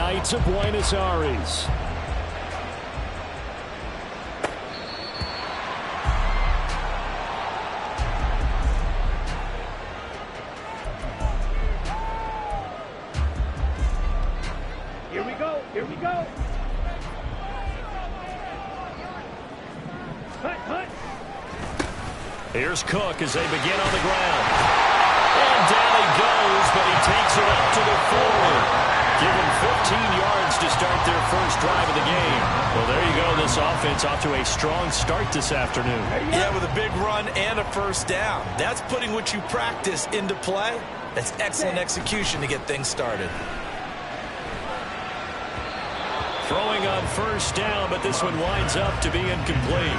Knights of Buenos Aires. Here we go. Here we go. Hut. Here's Cook as they begin on the ground. And down he goes, but he takes it up to the 40. Given 15 yards to start their first drive of the game. Well, there you go. This offense off to a strong start this afternoon. Yeah, with a big run and a first down. That's putting what you practice into play. That's excellent execution to get things started. Throwing on first down, but this one winds up to be incomplete.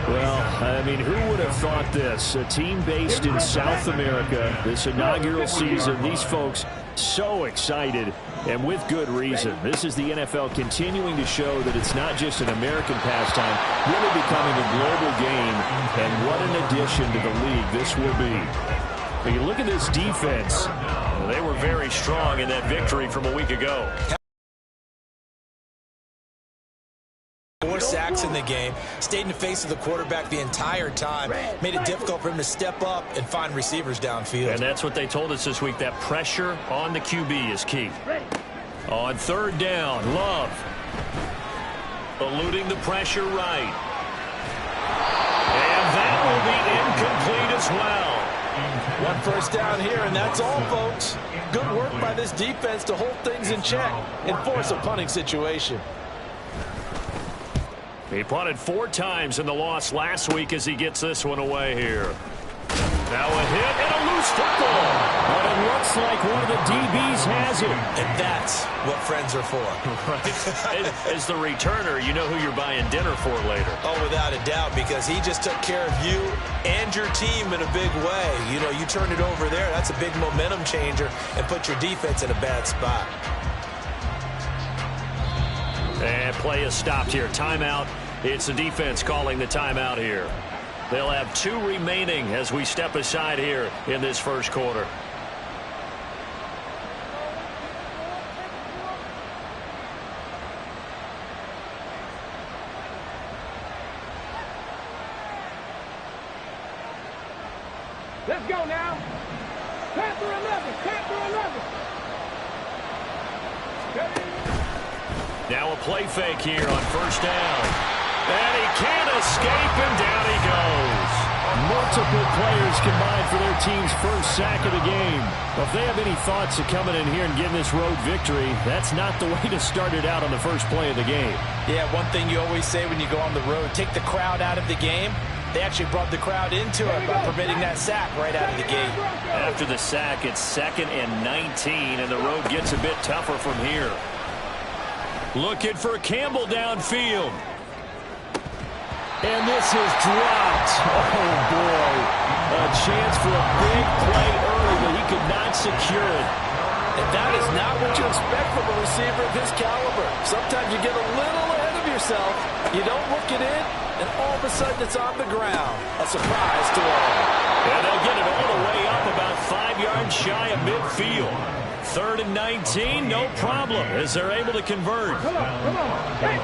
Well, I mean, who would have thought this? A team based in South America, this inaugural season, these folks so excited, and with good reason. This is the NFL continuing to show that it's not just an American pastime, really becoming a global game, and what an addition to the league this will be. When you look at this defense, they were very strong in that victory from a week ago. 4 sacks in the game, stayed in the face of the quarterback the entire time, made it difficult for him to step up and find receivers downfield. And that's what they told us this week, that pressure on the QB is key. On third down, Love eluding the pressure right. And that will be incomplete as well. One first down here, and that's all, folks. Good work by this defense to hold things in check and force a punting situation. He punted 4 times in the loss last week as he gets this one away here. Now a hit and a loose football. But it looks like one of the DBs has it. And that's what friends are for. Right. As the returner, you know who you're buying dinner for later. Oh, without a doubt, because he just took care of you and your team in a big way. You know, you turned it over there. That's a big momentum changer and put your defense in a bad spot. And play is stopped here. Timeout. It's the defense calling the timeout here. They'll have 2 remaining as we step aside here in this first quarter. Let's go now. Tap for 11. Tap for 11. Now a play fake here on first down. And he can't escape, and down he goes. Multiple players combined for their team's first sack of the game. Well, if they have any thoughts of coming in here and getting this road victory, that's not the way to start it out on the first play of the game. Yeah, one thing you always say when you go on the road, take the crowd out of the game. They actually brought the crowd into it by permitting that sack right out of the gate. After the sack, it's 2nd and 19, and the road gets a bit tougher from here. Looking for Campbell downfield. And this is dropped. Oh, boy. A chance for a big play early, but he could not secure it. And that is not what you expect from a receiver of his caliber. Sometimes you get a little ahead of yourself. You don't look it in, and all of a sudden it's on the ground. A surprise to all. And they'll get it all the way up about 5 yards shy of midfield. 3rd and 19, no problem, as they're able to convert. Come on. Hey.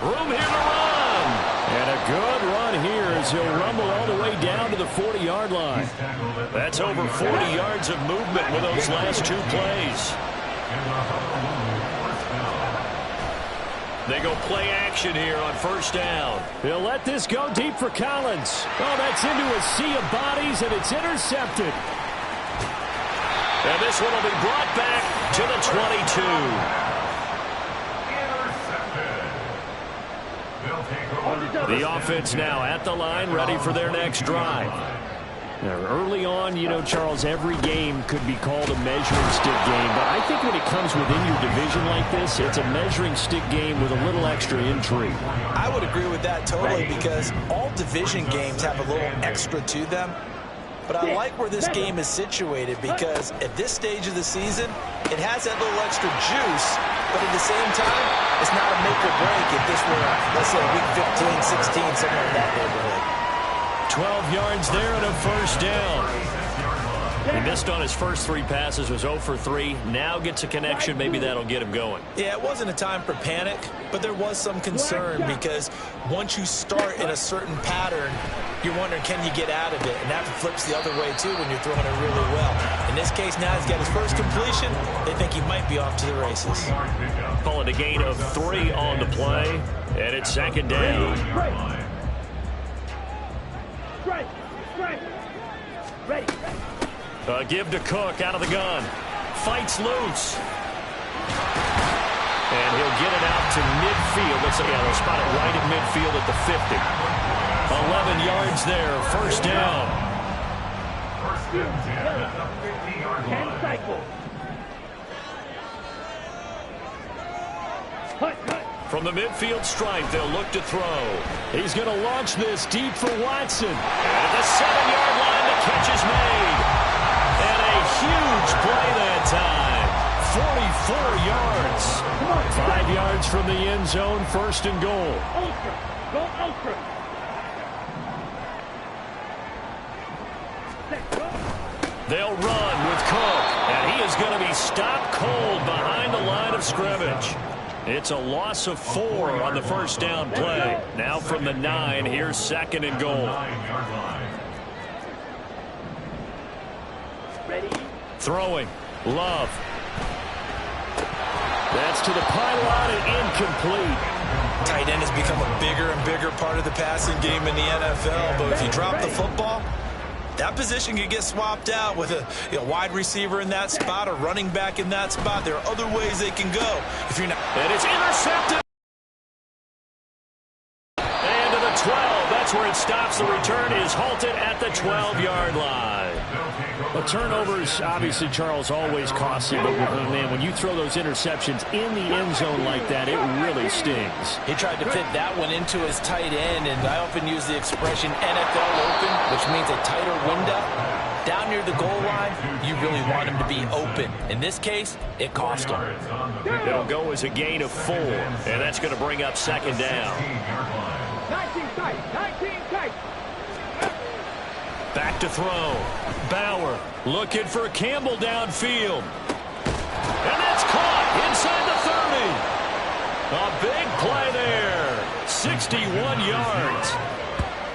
Room here to run. And a good run here as he'll rumble all the way down to the 40-yard line. That's over 40 yards of movement with those last 2 plays. They go play action here on first down. They'll let this go deep for Collins. Oh, that's into a sea of bodies, and it's intercepted. And this one will be brought back to the 22. The offense now at the line, ready for their next drive. Now, early on, you know, Charles, every game could be called a measuring stick game, but I think when it comes within your division like this, it's a measuring stick game with a little extra intrigue. I would agree with that totally, because all division games have a little extra to them. But I like where this game is situated, because at this stage of the season, it has that little extra juice, but at the same time, it's not a make or break if this were, let's say, week 15, 16, somewhere in that neighborhood. 12 yards there and a first down. He missed on his first 3 passes, was 0 for 3. Now gets a connection. Maybe that'll get him going. Yeah, it wasn't a time for panic, but there was some concern because once you start in a certain pattern, you're wondering, can you get out of it? And that flips the other way, too, when you're throwing it really well. In this case, now he's got his first completion. They think he might be off to the races. Call it a gain of 3 on the play, and it's second down. Ready. Give to Cook out of the gun. Fights loose. And he'll get it out to midfield. Let's say, they'll spot it right at midfield at the 50. 11 yards there. First down. And cycle. From the midfield stripe, they'll look to throw. He's going to launch this deep for Watson. And at the 7-yard line, the catch is made. And a huge play that time. 44 yards. 5 yards from the end zone, first and goal. Ultra. Go ultra. They'll run with Cook. And he is going to be stopped cold behind the line of scrimmage. It's a loss of 4 on the first down play. Now from the 9, here's second and goal. Ready. Throwing. Love. That's to the pylon and incomplete. Tight end has become a bigger and bigger part of the passing game in the NFL, but if you drop the football, that position can get swapped out with a wide receiver in that spot, a running back in that spot. There are other ways they can go. If you're not, and it's intercepted. And to the 12. That's where it stops. The return is halted at the 12-yard line. Well, turnovers, obviously, Charles, always costly. But, man, when you throw those interceptions in the end zone like that, it really stings. He tried to fit that one into his tight end, and I often use the expression NFL open, which means a tighter window. Down near the goal line, you really want him to be open. In this case, it cost him. It'll go as a gain of 4, and that's going to bring up second down. 19 tight. 19 tight. Back to throw. Bauer looking for Campbell downfield. And that's caught inside the 30. A big play there. 61 yards.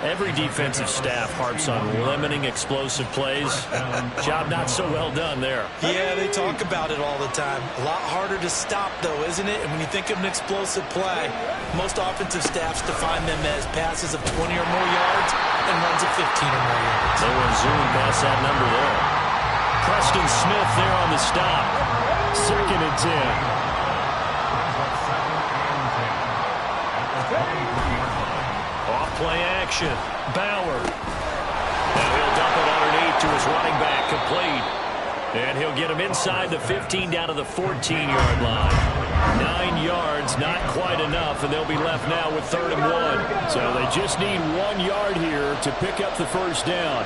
Every defensive staff harps on limiting explosive plays. Job not so well done there. Yeah, they talk about it all the time. A lot harder to stop, though, isn't it? And when you think of an explosive play, most offensive staffs define them as passes of 20 or more yards and runs of 15 or more yards. They went zooming past that number there. Preston Smith there on the stop. Second and 10. Off-play action. Bauer. And he'll dump it underneath to his running back, complete. And he'll get him inside the 15 down to the 14-yard line. 9 yards, not quite enough, and they'll be left now with 3rd and 1. So they just need 1 yard here to pick up the first down.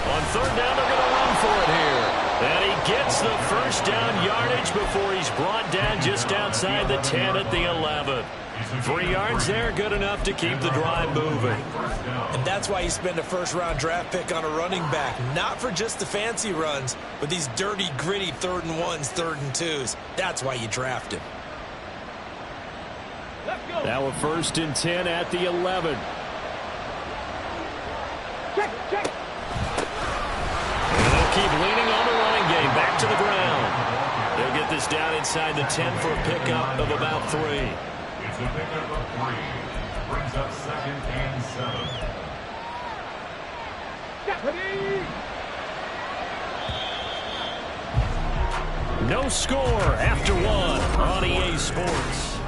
On 3rd down, they're going to run for it here. And he gets the first down yardage before he's brought down just outside the 10 at the 11. 3 yards there, good enough to keep the drive moving. And that's why you spend a first-round draft pick on a running back. Not for just the fancy runs, but these dirty, gritty 3rd and 1s, 3rd and 2s. That's why you draft him. Now a 1st and 10 at the 11. Check. And they'll keep leaning on the running game. Back to the ground. They'll get this down inside the 10 for a pickup of about 3. It's a pickup of 3. Brings up 2nd and 7. No score after 1 on EA Sports.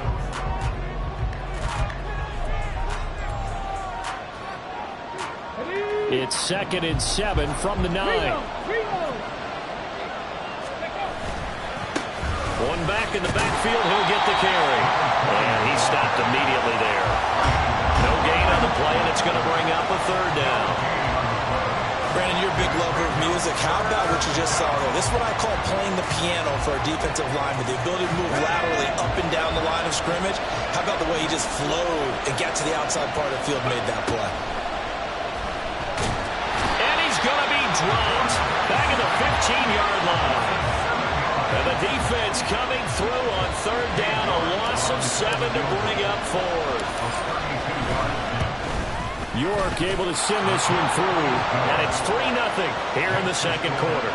It's 2nd and 7 from the 9. One back in the backfield, he'll get the carry. And he's stopped immediately there. No gain on the play, and it's going to bring up a 3rd down. Brandon, you're a big lover of music. music. How about what you just saw there? This is what I call playing the piano for a defensive lineman. The ability to move laterally up and down the line of scrimmage. How about the way he just flowed and got to the outside part of the field and made that play? And he's going to be dropped back at the 15-yard line. And the defense coming through on third down. A loss of 7 to bring up fourth. York able to send this one through, and it's 3-0 here in the second quarter.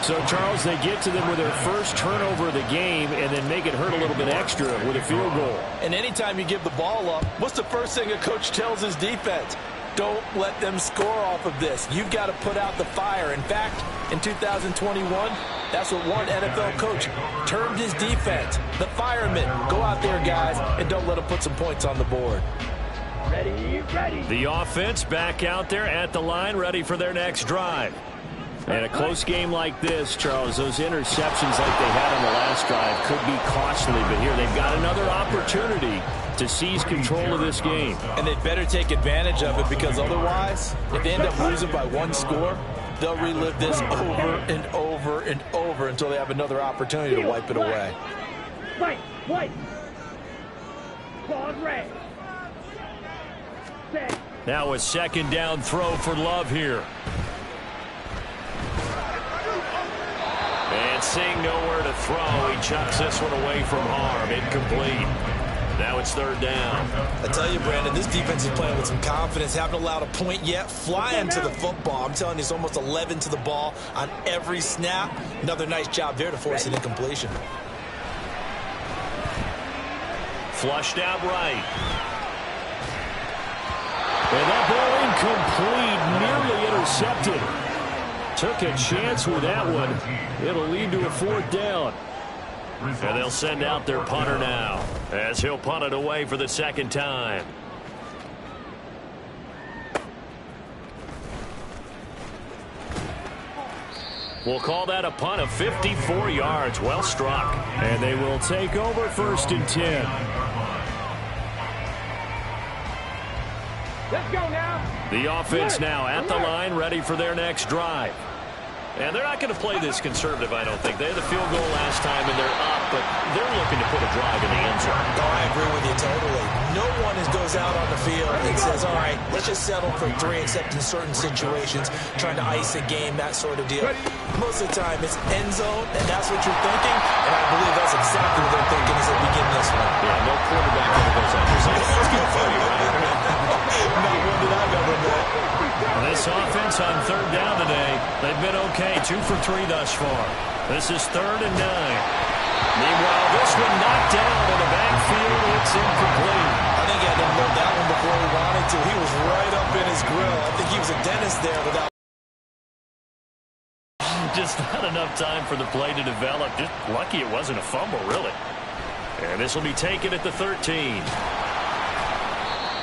So, Charles, they get to them with their first turnover of the game and then make it hurt a little bit extra with a field goal. And anytime you give the ball up, what's the first thing a coach tells his defense? Don't let them score off of this. You've got to put out the fire. In fact, in 2021, that's what one NFL coach termed his defense. The firemen. Go out there, guys, and don't let them put some points on the board. Ready, ready. The offense back out there at the line, ready for their next drive. And a close game like this, Charles, those interceptions like they had on the last drive could be costly. But here they've got another opportunity to seize control of this game. And they'd better take advantage of it, because otherwise, if they end up losing by one score, they'll relive this over and over and over until they have another opportunity to wipe it away. White. Claws red. Set. Now a second down throw for Love here. And seeing nowhere to throw, he chucks this one away from harm. Incomplete. Now it's third down. I tell you, Brandon, this defense is playing with some confidence. Haven't allowed a point yet. Flying to the football. I'm telling you, it's almost 11 to the ball on every snap. Another nice job there to force an incompletion. Flushed out right. And that ball incomplete, nearly intercepted. Took a chance with that one. It'll lead to a fourth down. And they'll send out their punter now, as he'll punt it away for the second time. We'll call that a punt of 54 yards. Well struck. And they will take over first and 10. Let's go now. The offense now at the line, ready for their next drive. And they're not going to play this conservative, I don't think. They had the field goal last time, and they're up, but they're looking to put a drive in the end zone. Oh, I agree with you totally. No one goes out on the field and says, all right, let's just settle for 3, except in certain situations, trying to ice a game, that sort of deal. Most of the time, it's end zone, and that's what you're thinking, and I believe that's exactly what they're thinking as they begin this one. Yeah, no quarterback ever goes out there saying, let's go for you, right? Not one that I've ever met. This offense on third down today, they've been okay, 2 for 3 thus far. This is 3rd and 9. Meanwhile, this one knocked down in the backfield. It's incomplete. I think he had to load that one before he wanted to. He was right up in his grill. I think he was a dentist there without. Just not enough time for the play to develop. Just lucky it wasn't a fumble, really. And this will be taken at the 13.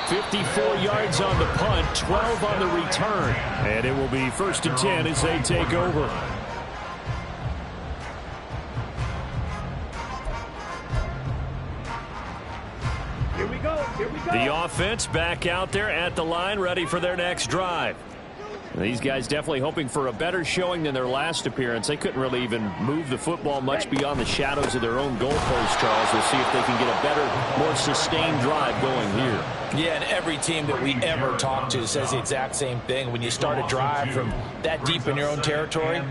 54 yards on the punt, 12 on the return. And it will be 1st and 10 as they take over. Here we go. The offense back out there at the line, ready for their next drive. These guys definitely hoping for a better showing than their last appearance. They couldn't really even move the football much beyond the shadows of their own goalpost, Charles. We'll see if they can get a better, more sustained drive going here. Yeah, and every team that we ever talk to says the exact same thing. When you start a drive from that deep in your own territory,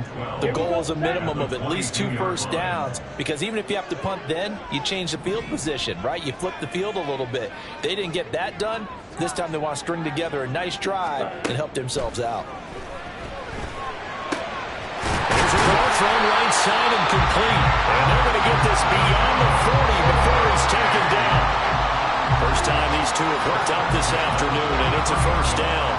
the goal is a minimum of at least 2 first downs, because even if you have to punt then, you change the field position, right? You flip the field a little bit. They didn't get that done. This time they want to string together a nice drive and help themselves out. There's a ball thrown right side and complete. And they're going to get this beyond the 40 before it's taken down. First time these two have hooked up this afternoon, and it's a first down.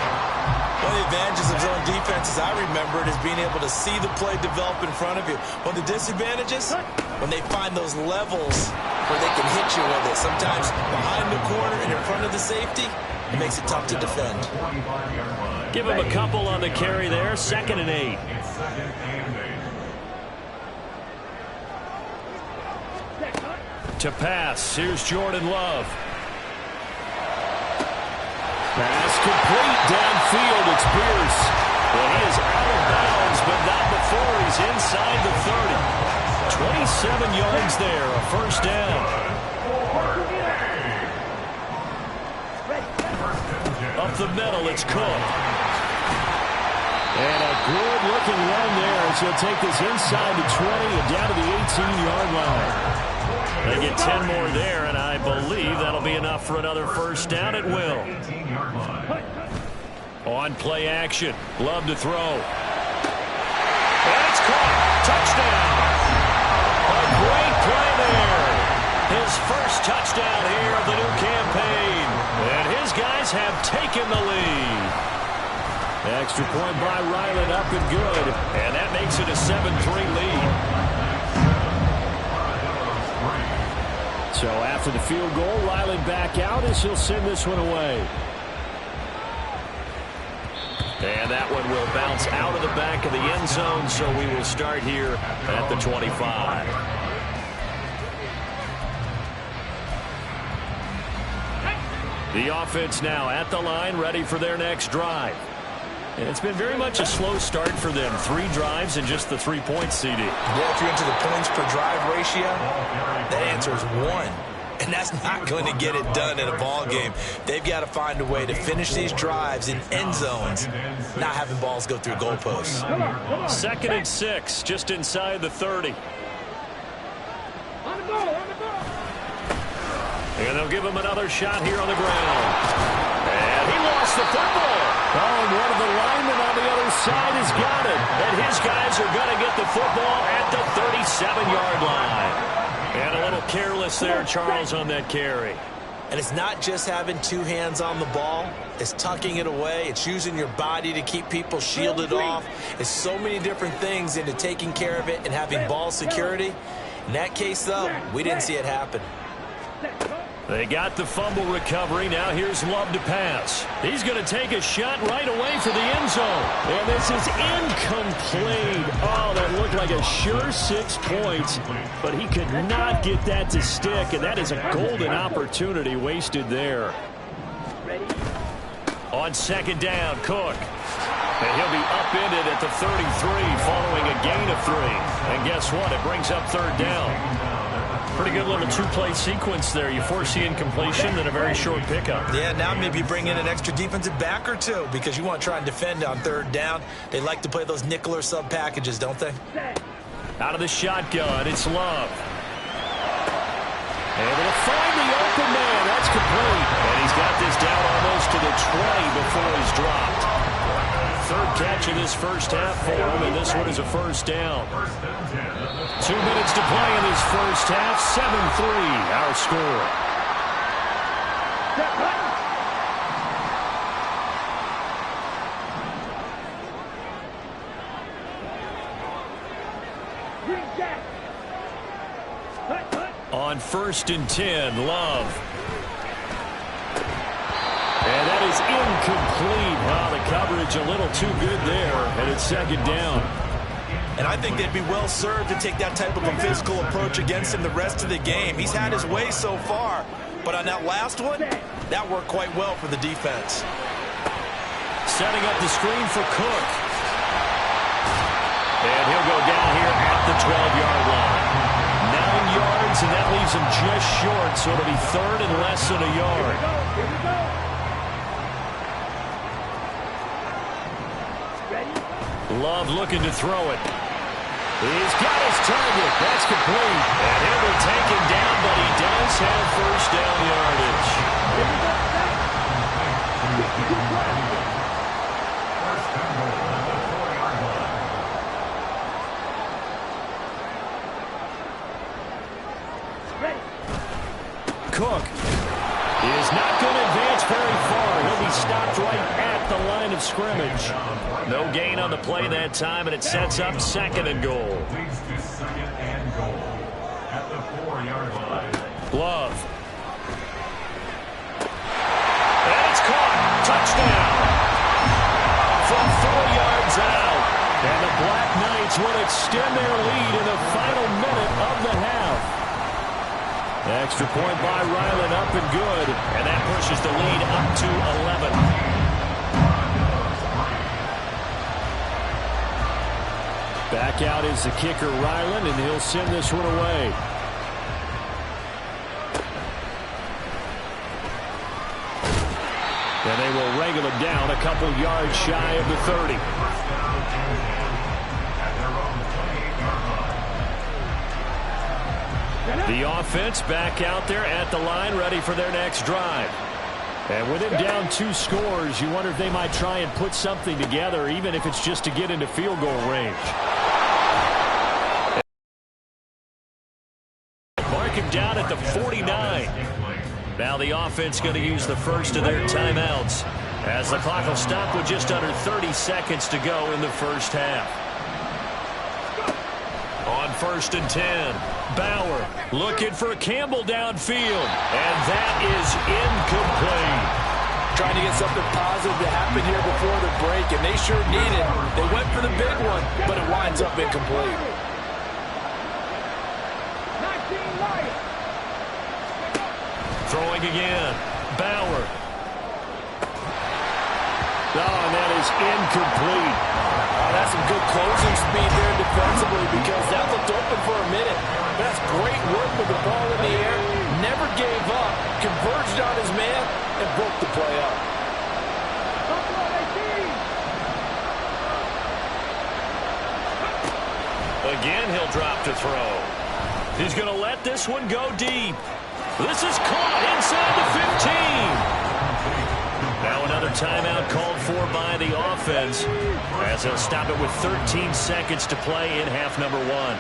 One of the advantages of zone defense, as I remember it, is being able to see the play develop in front of you. One of the disadvantages, when they find those levels where they can hit you with it. Sometimes behind the corner and in front of the safety, it makes it tough to defend. Give him a couple on the carry there. 2nd and 8. To pass, here's Jordan Love. Pass complete downfield. It's Pierce. Well, he is out of bounds but not before he's inside the 30. 27 yards there, a first down. Up the middle, it's Cook. And a good-looking run there as he'll take this inside the 20 and down to the 18-yard line. They get 10 more there, and I believe that'll be enough for another first down at will. On play action, Love to throw. And it's caught. Touchdown. A great play there. His first touchdown here of the new campaign. And his guys have taken the lead. Extra point by Ryland, up and good. And that makes it a 7-3 lead. So after the field goal, Ryland back out as he'll send this one away. And that one will bounce out of the back of the end zone, so we will start here at the 25. The offense now at the line, ready for their next drive. And it's been very much a slow start for them. 3 drives and just the 3 points, CD. Yeah, if you're into the points per drive ratio, that answer is 1. And that's not going to get it done in a ball game. They've got to find a way to finish these drives in end zones, not having balls go through goalposts. 2nd and 6, just inside the 30. On the ball, on the ball. And they'll give him another shot here on the ground. And he lost the football. Oh, and one of the linemen on the other side has got it. And his guys are going to get the football at the 37-yard line. And a little careless there, Charles, on that carry. And it's not just having 2 hands on the ball. It's tucking it away. It's using your body to keep people shielded off. It's so many different things into taking care of it and having ball security. In that case, though, we didn't see it happen. They got the fumble recovery. Now here's Love to pass. He's going to take a shot right away for the end zone. And this is incomplete. Oh, that looked like a sure 6 points. But he could not get that to stick. And that is a golden opportunity wasted there. On 2nd down, Cook. And he'll be upended at the 33 following a gain of 3. And guess what? It brings up 3rd down. Pretty good little 2-play sequence there. You force the incompletion, then a very short pickup. Yeah, now maybe bring in an extra defensive back or 2 because you want to try and defend on 3rd down. They like to play those nickel or sub packages, don't they? Out of the shotgun, it's Love. Able to find the open man. That's complete. And he's got this down almost to the 20 before he's dropped. 3rd catch of this first half for him, and this one is a first down. 2 minutes to play in this first half. 7-3, our score. On 1st and 10, Love. And that is incomplete. Wow, the coverage a little too good there, and it's 2nd down. And I think they'd be well served to take that type of a physical approach against him the rest of the game. He's had his way so far, but on that last one, that worked quite well for the defense. Setting up the screen for Cook. And he'll go down here at the 12-yard line. 9 yards, and that leaves him just short, so it'll be 3rd and less than a yard. Love looking to throw it. He's got his target. That's complete. And he'll be taken down, but he does have first down yardage. Cook is not going to advance very far. He'll be stopped right at the line of scrimmage. No gain on the play that time, and it sets up 2nd and goal. Leads to 2nd and goal at the 4-yard line. Love. And it's caught. Touchdown. From 4 yards out. And the Black Knights will extend their lead in the final minute of the half. Extra point by Ryland, up and good. And that pushes the lead up to 11. Back out is the kicker, Ryland, and he'll send this one away. And they will wrangle him down a couple yards shy of the 30. The offense back out there at the line, ready for their next drive. And with him down 2 scores, you wonder if they might try and put something together, even if it's just to get into field goal range. Mark him down at the 49. Now the offense going to use the first of their timeouts, as the clock will stop with just under 30 seconds to go in the first half. On 1st and 10, Bauer looking for Campbell downfield, and that is incomplete. Trying to get something positive to happen here before the break, and they sure need it. They went for the big one, but it winds up incomplete. Throwing again, Bauer. Oh, and that is incomplete. Oh, that's some good closing speed there defensively, because that looked open for a minute. That's great work with the ball in the air. Never gave up, converged on his man, and broke the play up. Again, he'll drop to throw. He's going to let this one go deep. This is caught inside the 15. Now another timeout called for by the offense, as they'll stop it with 13 seconds to play in half number 1.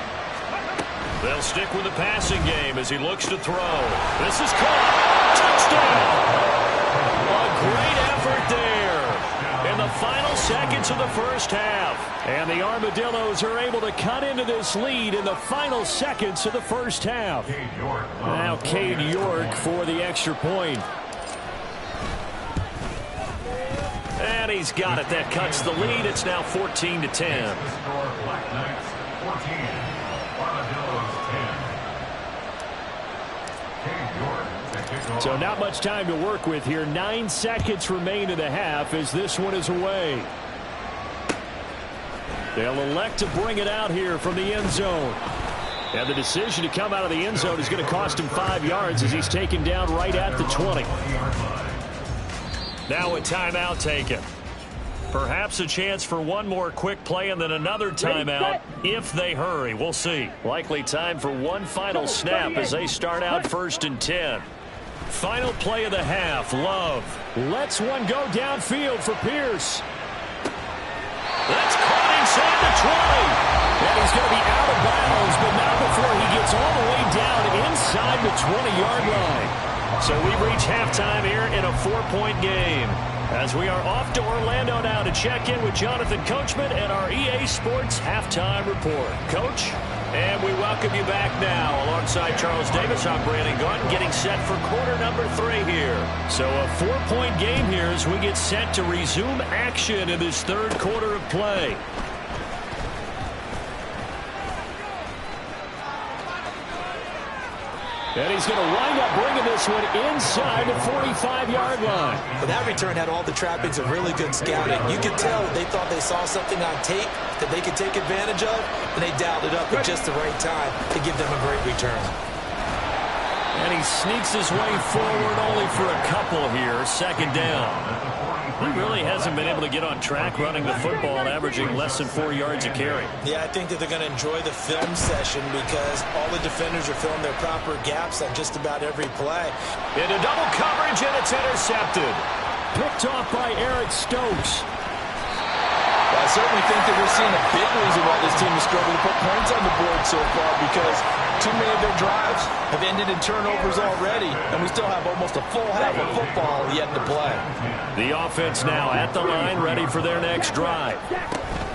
They'll stick with the passing game as he looks to throw. This is caught. Touchdown! A great effort there in the final seconds of the first half. And the Armadillos are able to cut into this lead in the final seconds of the first half. Now Cade York for the extra point. And he's got it. That cuts the lead. It's now 14-10. So not much time to work with here. 9 seconds remain in the half as this one is away. They'll elect to bring it out here from the end zone. And the decision to come out of the end zone is going to cost him 5 yards as he's taken down right at the 20. Now a timeout taken. Perhaps a chance for one more quick play and then another timeout if they hurry. We'll see. Likely time for one final snap as they start out 1st and 10. Final play of the half. Love lets one go downfield for Pierce. That's caught inside the 20. And he's going to be out of bounds, but not before he gets all the way down inside the 20-yard line. So we reach halftime here in a 4-point game, as we are off to Orlando now to check in with Jonathan Coachman and our EA Sports Halftime Report. Coach, and we welcome you back now. Alongside Charles Davis, I'm Brandon Gaudin, getting set for quarter number 3 here. So a 4-point game here as we get set to resume action in this 3rd quarter of play. And he's going to wind up bringing this one inside the 45-yard line. But that return had all the trappings of really good scouting. You could tell they thought they saw something on tape that they could take advantage of, and they dialed it up at just the right time to give them a great return. And he sneaks his way forward only for a couple here. 2nd down. He really hasn't been able to get on track running the football, averaging less than 4 yards a carry. Yeah, I think that they're going to enjoy the film session because all the defenders are filling their proper gaps on just about every play. Into double coverage, and it's intercepted. Picked off by Eric Stokes. Well, I certainly think that we're seeing a big reason why this team is struggling to put points on the board so far, because too many of their drives have ended in turnovers already, and we still have almost a full half of football yet to play. The offense now at the line, ready for their next drive.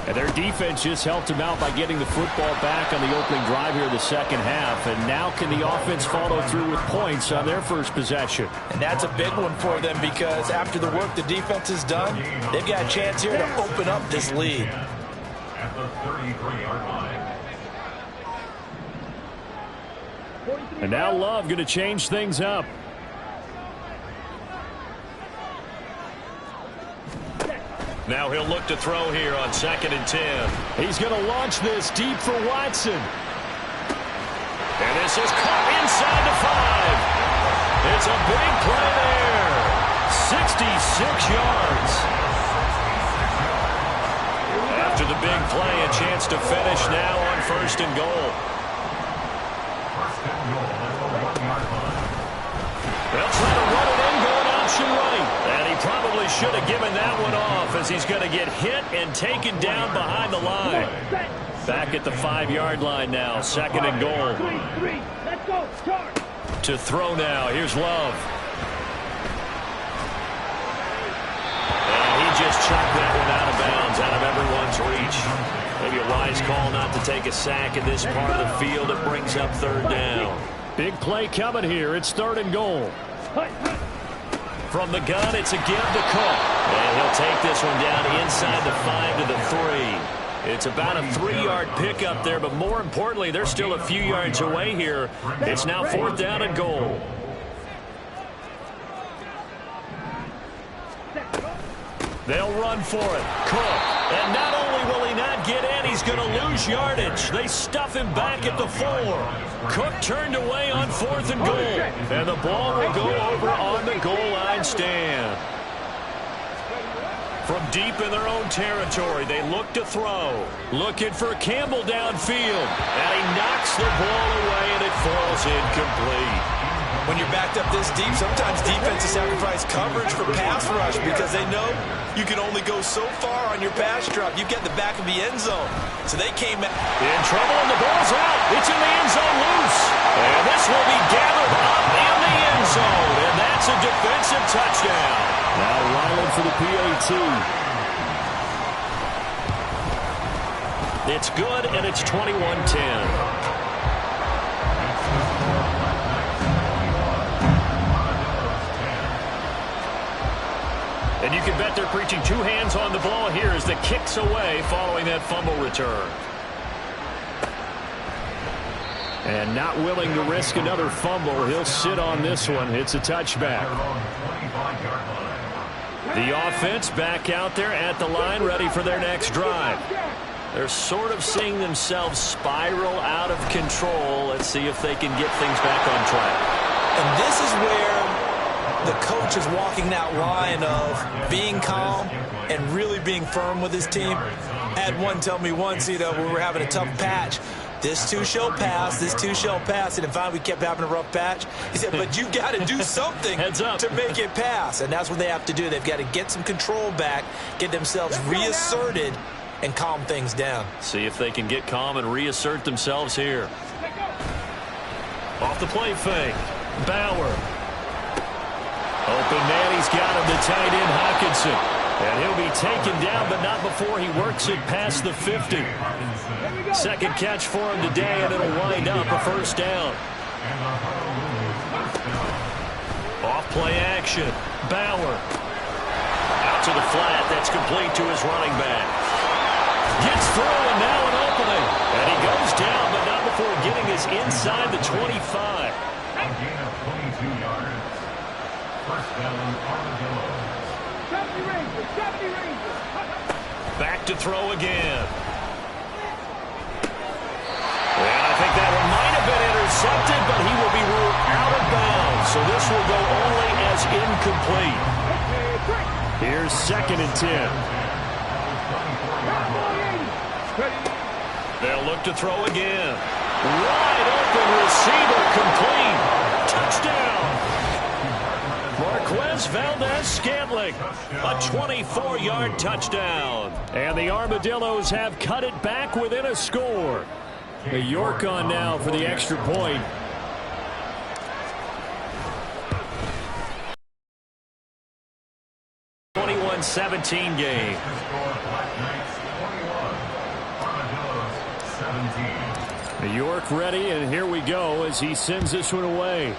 And their defense just helped them out by getting the football back on the opening drive here in the 2nd half. And now can the offense follow through with points on their first possession? And that's a big one for them, because after the work the defense has done, they've got a chance here to open up this lead. At the 33-yard line. And now Love going to change things up. Now he'll look to throw here on 2nd and 10. He's going to launch this deep for Watson. And this is caught inside the 5. It's a big play there. 66 yards. After the big play, a chance to finish now on 1st and goal. They'll try to run it in, going option right. And he probably should have given that one off, as he's going to get hit and taken down behind the line. Back at the 5-yard line now, 2nd and goal. Let's go. Start. To throw now, here's Love. And he just chucked that one out of bounds, out of everyone's reach. Maybe a wise call not to take a sack in this part of the field. It brings up 3rd down. Big play coming here. It's 3rd and goal. From the gun, it's a give to Cook. And he'll take this one down inside the 5 to the 3. It's about a 3-yard pickup there, but more importantly, they're still a few yards away here. It's now 4th down and goal. They'll run for it. Cook. And not only will he not get in, he's going to lose yardage. They stuff him back at the 4. Cook turned away on 4th and goal. And the ball will go over on the goal line stand. From deep in their own territory, they look to throw. Looking for Campbell downfield. And he knocks the ball away, and it falls incomplete. When you're backed up this deep, sometimes defenses sacrifice coverage for pass rush because they know you can only go so far on your pass drop. You get the back of the end zone. So they came in trouble, and the ball's out. It's in the end zone loose. And this will be gathered up in the end zone. And that's a defensive touchdown. Now Ryland for the PAT. It's good, and it's 21-10. And you can bet they're preaching 2 hands on the ball here as the kick's away following that fumble return. And not willing to risk another fumble, he'll sit on this one. It's a touchback. The offense back out there at the line, ready for their next drive. They're sort of seeing themselves spiral out of control. Let's see if they can get things back on track. And this is where the coach is walking that line of being calm and really being firm with his team. I had one tell me once, when we were having a tough patch, this too shall pass, this too shall pass. And finally we kept having a rough patch. He said, but you got to do something to make it pass. And that's what they have to do. They've got to get some control back, get themselves reasserted, and calm things down. See if they can get calm and reassert themselves here. Off the play fake. Bauer. Open man, he's got him, the tight end, Hockenson. And he'll be taken down, but not before he works it past the 50. Second catch for him today, and it'll wind up a 1st down. Off play action. Bauer. Out to the flat. That's complete to his running back. Gets through, and now an opening. And he goes down, but not before getting his inside the 25. A gain of 22 yards. 1st down, Armadillos. Back to throw again. And I think that one might have been intercepted, but he will be ruled out of bounds. So this will go only as incomplete. Here's 2nd and 10. They'll look to throw again. Wide open receiver, complete. Touchdown. Marquez Valdez-Scantling, a 24-yard touchdown. And the Armadillos have cut it back within a score. The York on now for the extra point. (21-17) game. New York ready, and here we go as he sends this one away.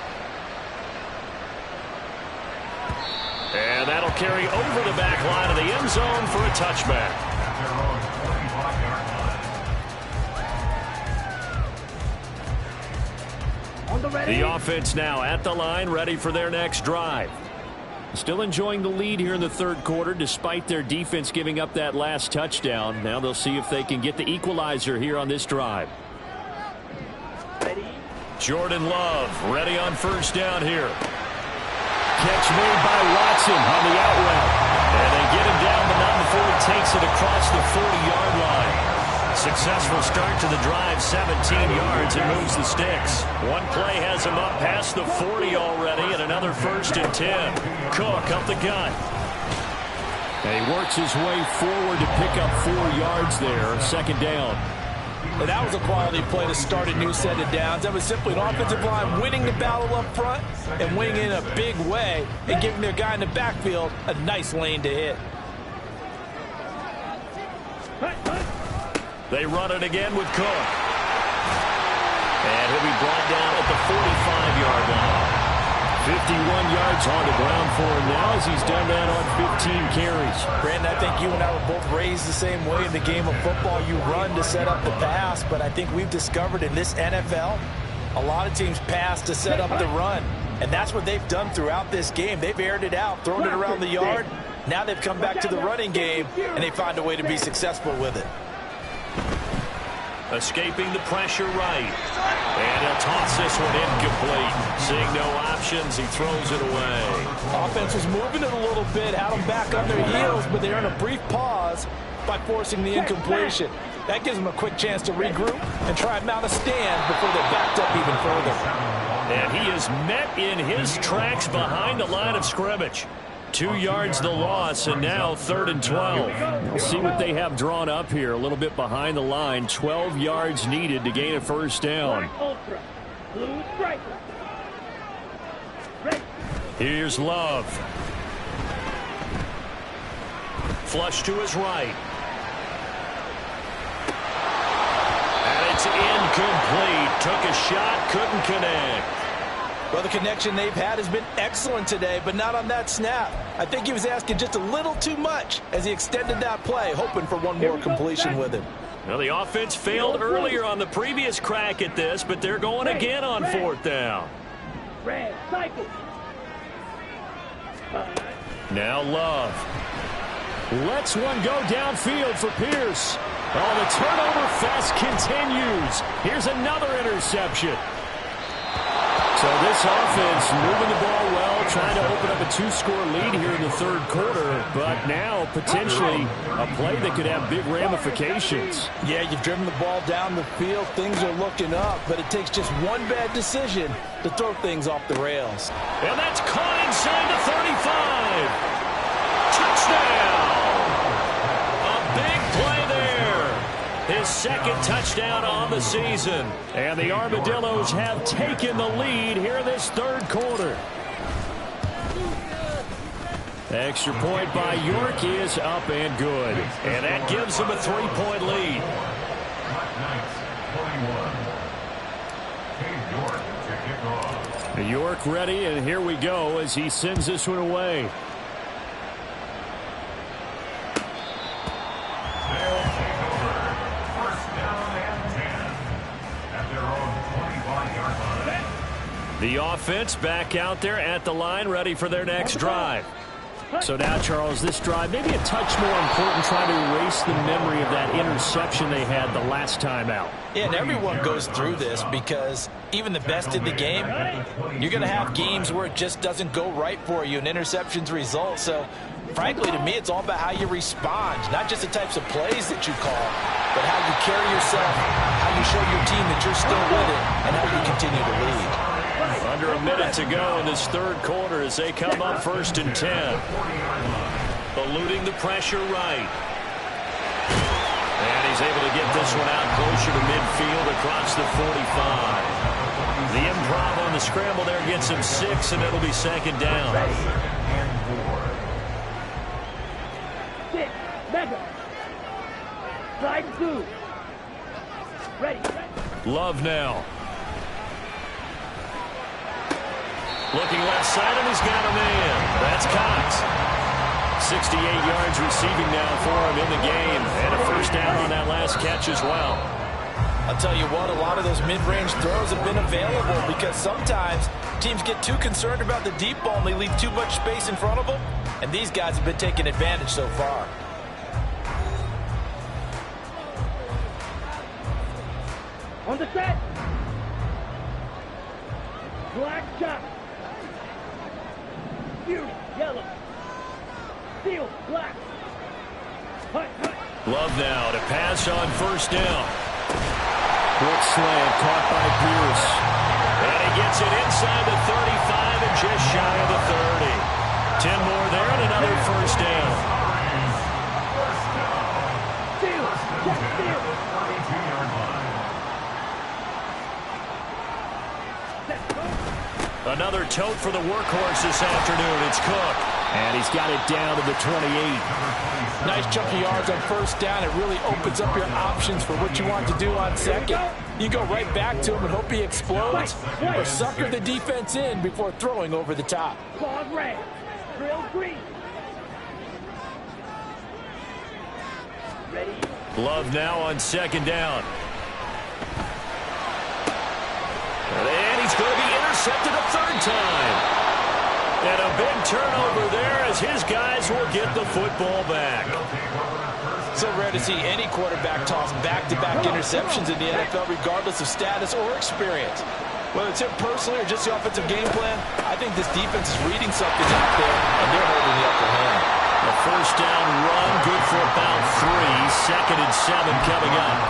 And that'll carry over the back line of the end zone for a touchback. The offense now at the line, ready for their next drive. Still enjoying the lead here in the third quarter despite their defense giving up that last touchdown. Now they'll see if they can get the equalizer here on this drive. Jordan Love ready on first down here. Catch made by Watson on the out route. And they get him down, but not before he takes it across the 40-yard line. Successful start to the drive, 17 yards, and moves the sticks. One play has him up past the 40 already, and another 1st and 10. Cook up the gut. And he works his way forward to pick up 4 yards there, 2nd down. And that was a quality play to start a new set of downs. That was simply an offensive line winning the battle up front and winning in a big way and giving their guy in the backfield a nice lane to hit. They run it again with Cook. And he'll be brought down at the 45-yard line. 51 yards on the ground for him now as he's done that on 15 carries. Brandon, I think you and I were both raised the same way in the game of football. You run to set up the pass, but I think we've discovered in this NFL, a lot of teams pass to set up the run. And that's what they've done throughout this game. They've aired it out, thrown it around the yard. Now they've come back to the running game, and they find a way to be successful with it. Escaping the pressure right. And he'll toss this one incomplete. Seeing no options, he throws it away. Offense was moving it a little bit, had them back on their heels, but they're in a brief pause by forcing the incompletion. That gives them a quick chance to regroup and try and mount a stand before they're backed up even further. And he is met in his tracks behind the line of scrimmage. 2 yards the loss, and now 3rd and 12. We'll see what they have drawn up here. A little bit behind the line. 12 yards needed to gain a 1st down. Here's Love. Flush to his right. And it's incomplete. Took a shot, couldn't connect. Well, the connection they've had has been excellent today, but not on that snap. I think he was asking just a little too much as he extended that play, hoping for one more completion with him. Well, the offense failed earlier on the previous crack at this, but they're going again on 4th down. Now Love. Lets one go downfield for Pierce. Oh, the turnover fest continues. Here's another interception. So this offense moving the ball well, trying to open up a 2-score lead here in the 3rd quarter, but now potentially a play that could have big ramifications. Yeah, you've driven the ball down the field. Things are looking up, but it takes just one bad decision to throw things off the rails. And that's caught inside the 35. Touchdown! A big play there. His 2nd touchdown on the season. And the Armadillos have taken the lead here in this 3rd quarter. Extra point by York is up and good. And that gives them a 3-point lead. York ready, and here we go as he sends this one away. The offense back out there at the line, ready for their next drive. So now, Charles, this drive maybe a touch more important, trying to erase the memory of that interception they had the last time out. Yeah, and everyone goes through this because even the best in the game, you're going to have games where it just doesn't go right for you, and interceptions result. So, frankly, to me, it's all about how you respond, not just the types of plays that you call, but how you carry yourself, how you show your team that you're still with it, and how you continue to lead. Under a minute to go in this 3rd quarter as they come up 1st and 10. Eluding the pressure right. And he's able to get this one out closer to midfield across the 45. The improv on the scramble there gets him 6, and it'll be 2nd down. Love now. Looking left side, and he's got a man. That's Cox. 68 yards receiving now for him in the game. And a 1st down on that last catch as well. I'll tell you what, a lot of those mid-range throws have been available because sometimes teams get too concerned about the deep ball and they leave too much space in front of them, and these guys have been taking advantage so far. On the set. Black shot. Fury, yellow. Steel, black. Hut, hut. Love now to pass on first down. Quick slant caught by Pierce. And he gets it inside the 35 and just shy of the 30. 10 more there and another first down. Steel, check steel. Another tote for the workhorse this afternoon. It's Cook. And he's got it down to the 28. Nice chunk of yards on first down. It really opens up your options for what you want to do on second. You go right back to him and hope he explodes, or sucker the defense in before throwing over the top. Claws red. Drill green. Ready. Love now on second down. And he's going to be intercepted a third time. And a big turnover there as his guys will get the football back. So rare to see any quarterback toss back-to-back interceptions in the NFL, regardless of status or experience. Whether it's him personally or just the offensive game plan, I think this defense is reading something out there, and they're holding the upper hand. A first down run, good for about 3. Second and 7 coming up.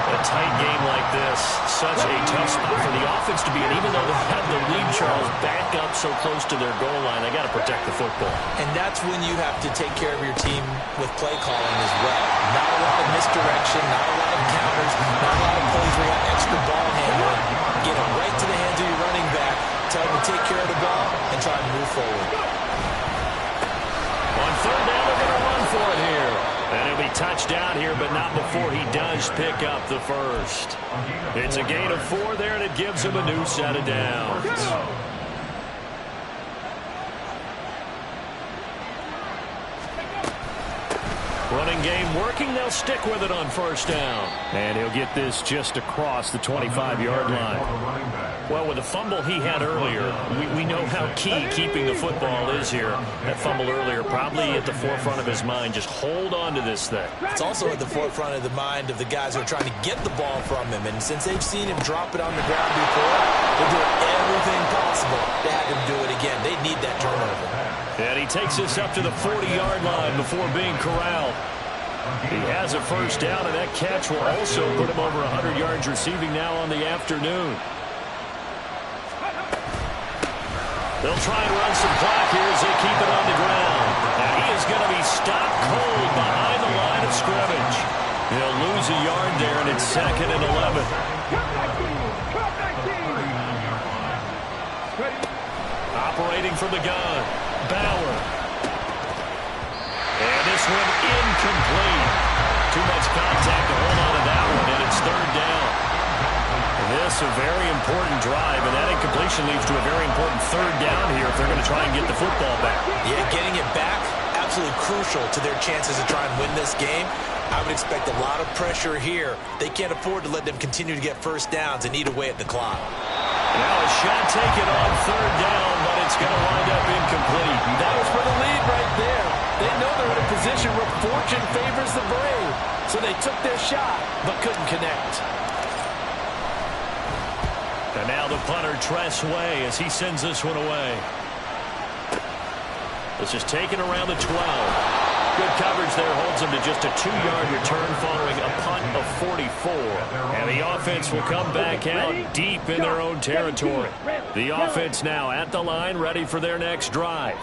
A tight game like this, such a tough spot for the offense to be in. Even though they have the lead, Charles, back up so close to their goal line, they got to protect the football. And that's when you have to take care of your team with play calling as well. Not a lot of misdirection, not a lot of counters, not a lot of plays where you have extra ball handling. Get it right to the hands of your running back, tell him to take care of the ball, and try and move forward. On third down, they're going to run for it here. And he'll be touchdown here, but not before he does pick up the first. It's a gain of 4 there, and it gives him a new set of downs. Running game working. They'll stick with it on first down. And he'll get this just across the 25-yard line. Well, with the fumble he had earlier, we know how key keeping the football is here. That fumble earlier probably at the forefront of his mind. Just hold on to this thing. It's also at the forefront of the mind of the guys who are trying to get the ball from him. And since they've seen him drop it on the ground before, they're doing everything possible to have him do it again. They need that turnover. And he takes this up to the 40-yard line before being corralled. He has a first down, and that catch will also put him over 100 yards receiving now on the afternoon. They'll try and run some clock here as they keep it on the ground. And he is going to be stopped cold behind the line of scrimmage. He'll lose a yard there, and it's 2nd and 11. Operating from the gun, Bauer. And this one incomplete. Too much contact to hold on to that one, and it's third down. This a very important drive, and that incompletion leads to a very important third down here if they're going to try and get the football back. Yeah, getting it back, absolutely crucial to their chances to try and win this game. I would expect a lot of pressure here. They can't afford to let them continue to get first downs and eat away at the clock. Now a shot taken on third down, but it's going to wind up incomplete. That was for the lead right there. They know they're in a position where fortune favors the brave. So they took their shot, but couldn't connect. And now the punter, Tress Way, as he sends this one away. This is taken around the 12. Good coverage there, holds him to just a 2-yard return following a punt of 44. And the offense will come back out deep in their own territory. The offense now at the line, ready for their next drive.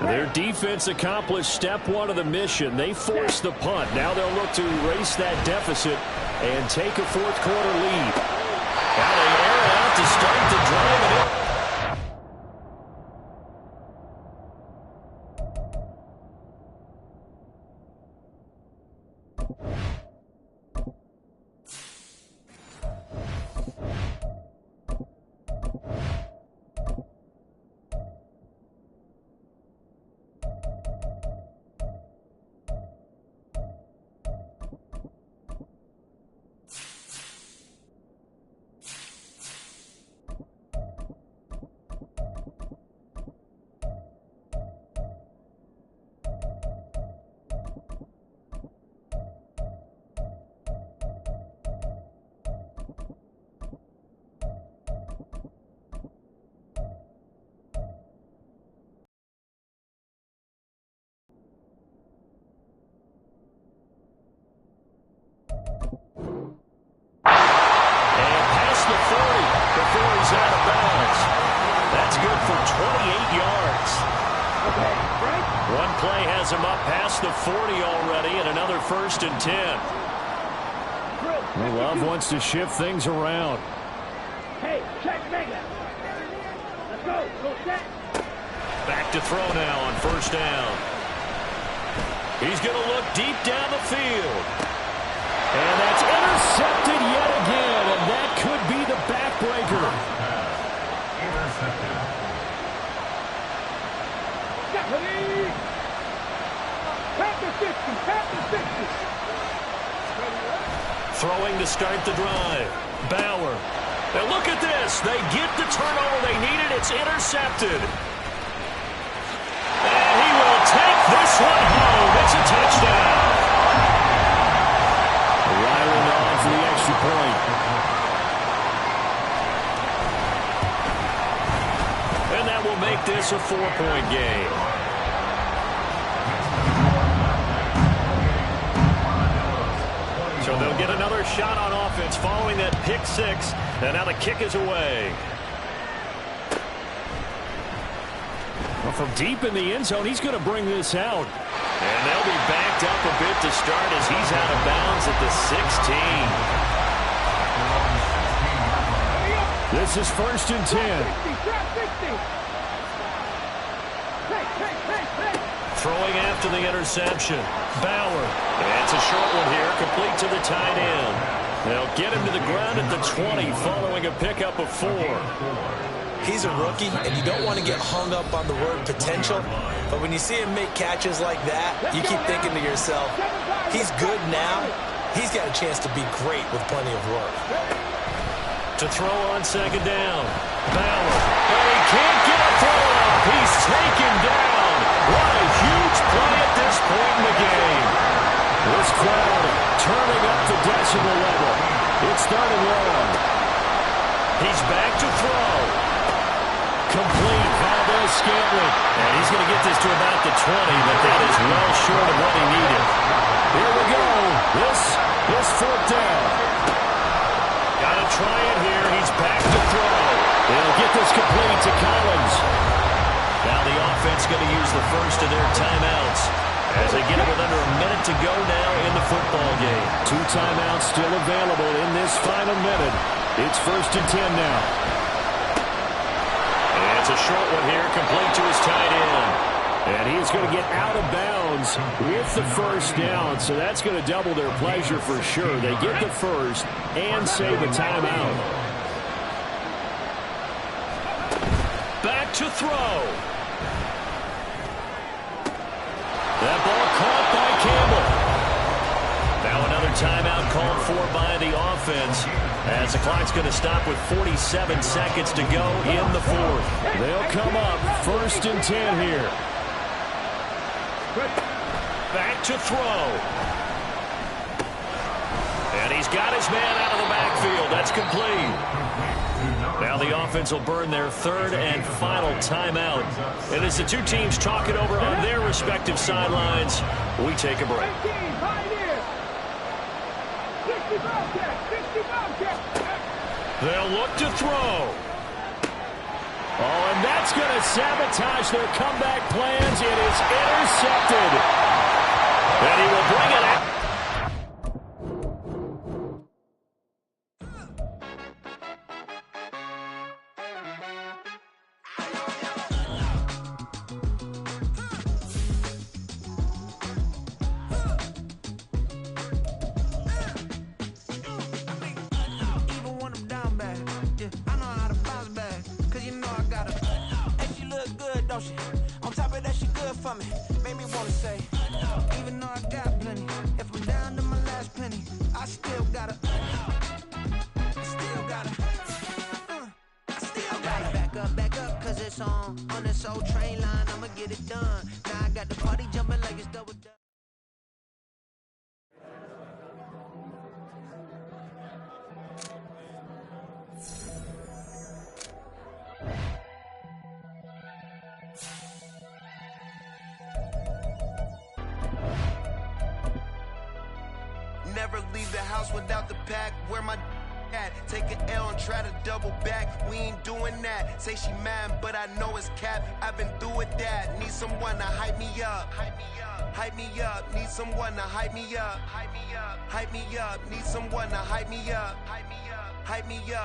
Their defense accomplished step 1 of the mission. They forced the punt. Now they'll look to erase that deficit and take a fourth-quarter lead. Now they air it out to start the drive. is out of bounds. That's good for 28 yards. One play has him up past the 40 already, and another 1st and 10. Well, Love wants to shift things around. Hey, check Vega. Let's go. Go set. Back to throw now on 1st down. He's going to look deep down the field. And that's intercepted yet again, and that could be the backbreaker. Intercepted. Tap the 50. Tap the 50. Throwing to start the drive. Bauer. And look at this. They get the turnover they needed. It's intercepted. And he will take this one home. It's a touchdown. Ryland on for the extra point. And that will make this a 4-point game. So they'll get another shot on offense following that pick 6. And now the kick is away. Well, from deep in the end zone, he's going to bring this out. And they'll be backed up a bit to start as he's out of bounds at the 16. This is 1st and 10. Throwing after the interception. Bauer. That's a short one here, complete to the tight end. They'll get him to the ground at the 20 following a pickup of 4. He's a rookie, and you don't want to get hung up on the word potential, but when you see him make catches like that, you keep thinking to yourself, he's good now. He's got a chance to be great with plenty of work. To throw on 2nd down. Bauer. And he can't get a throw up. He's taken down. What a huge play at this point in the game. This crowd turning up the decibel level. It's 3rd and long. He's back to throw. Complete. Valdez-Scantling. And he's going to get this to about the 20, but that is well short of what he needed. Here we go. This is 4th down. Got to try it here. He's back to throw. They'll get this complete to Collins. Now the offense going to use the first of their timeouts as they get it with under a minute to go now in the football game. 2 timeouts still available in this final minute. It's 1st and 10 now. And it's a short one here, complete to his tight end. And he's going to get out of bounds with the 1st down, so that's going to double their pleasure for sure. They get the first and save a timeout. Back to throw. That ball caught by Campbell. Now another timeout called for by the offense as the clock's going to stop with 47 seconds to go in the 4th. They'll come up 1st and 10 here. Back to throw. And he's got his man out of the backfield. That's complete. Now the offense will burn their 3rd and final timeout. And as the two teams talk it over on their respective sidelines, we take a break. They'll look to throw. Oh, and that's going to sabotage their comeback plans. It is intercepted. And he will bring it out. On top of that, she good for me. Made me wanna say, even though I got plenty, if I'm down to my last penny, I still gotta back up, cause it's on this old train line, I'ma get it done. Now I got the party jumping like it's double done. Never leave the house without the pack. Where my Take an L and try to double back. We ain't doing that. Say she mad, but I know it's cap. I've been through with that. Need someone to hype me up. Hype me up. Need someone to hype me up. Hype me up. Need someone to hype me up. Hype me up.